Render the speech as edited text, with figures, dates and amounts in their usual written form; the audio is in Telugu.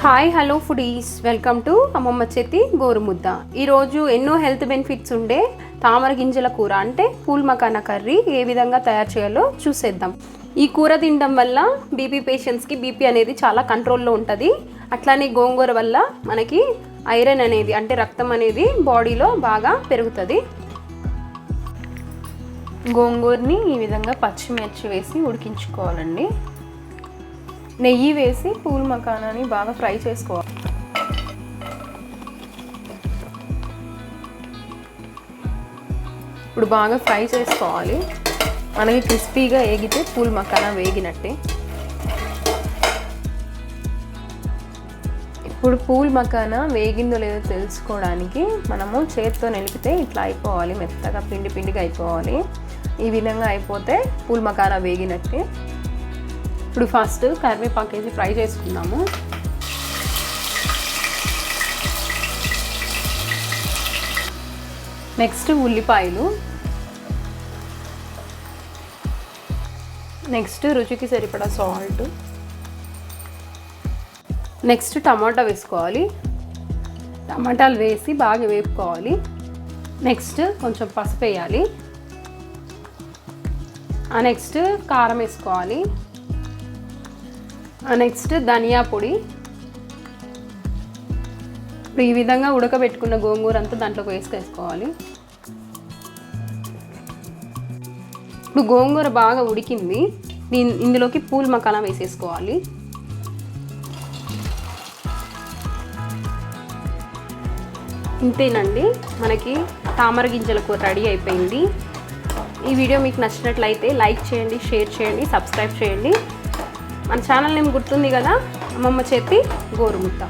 Hi hello foodies, welcome to అమ్మమ్మ చేతి గోరుముద్ద. ఈరోజు ఎన్నో హెల్త్ బెనిఫిట్స్ ఉండే తామర గింజల కూర అంటే పూల్ మకానా కర్రీ ఏ విధంగా తయారు చేయాలో చూసేద్దాం. ఈ కూర తినడం వల్ల బీపీ పేషెంట్స్కి బీపీ అనేది చాలా కంట్రోల్లో ఉంటుంది. అట్లానే గోంగూర వల్ల మనకి ఐరన్ అనేది అంటే రక్తం అనేది బాడీలో బాగా పెరుగుతుంది. గోంగూరని ఈ విధంగా పచ్చిమిర్చి వేసి ఉడికించుకోవాలండి. నెయ్యి వేసి పూల్ మకానాని బాగా ఫ్రై చేసుకోవాలి. ఇప్పుడు బాగా ఫ్రై చేసుకోవాలి. మనకి క్రిస్పీగా వేగితే పూల్ మకానా వేగినట్టే. ఇప్పుడు పూల్ మకానా వేగిందో లేదో తెలుసుకోవడానికి మనము చేతితో నిలిపితే ఇట్లా అయిపోవాలి, మెత్తగా పిండి పిండిగా అయిపోవాలి. ఈ విధంగా అయిపోతే పూల్ మకానా వేగినట్టే. ఇప్పుడు ఫస్ట్ కరివేపాకు వేసి ఫ్రై చేసుకుందాము. నెక్స్ట్ ఉల్లిపాయలు, నెక్స్ట్ రుచికి సరిపడా సాల్ట్, నెక్స్ట్ టమాటా వేసుకోవాలి. టమాటాలు వేసి బాగా వేపుకోవాలి. నెక్స్ట్ కొంచెం పసుపు వేయాలి. నెక్స్ట్ కారం వేసుకోవాలి. నెక్స్ట్ ధనియా పొడి. ఇప్పుడు ఈ విధంగా ఉడకబెట్టుకున్న గోంగూర అంతా దాంట్లోకి వేసుకోవాలి. ఇప్పుడు గోంగూర బాగా ఉడికింది. ఇందులోకి పూల్ మకానా వేసేసుకోవాలి. ఇంతేనండి, మనకి తామర గింజల కూర రెడీ అయిపోయింది. ఈ వీడియో మీకు నచ్చినట్లయితే లైక్ చేయండి, షేర్ చేయండి, సబ్స్క్రైబ్ చేయండి. మన ఛానల్ నేమ్ గుర్తుంది కదా, అమ్మమ్మ చేతి గోరుముద్ద.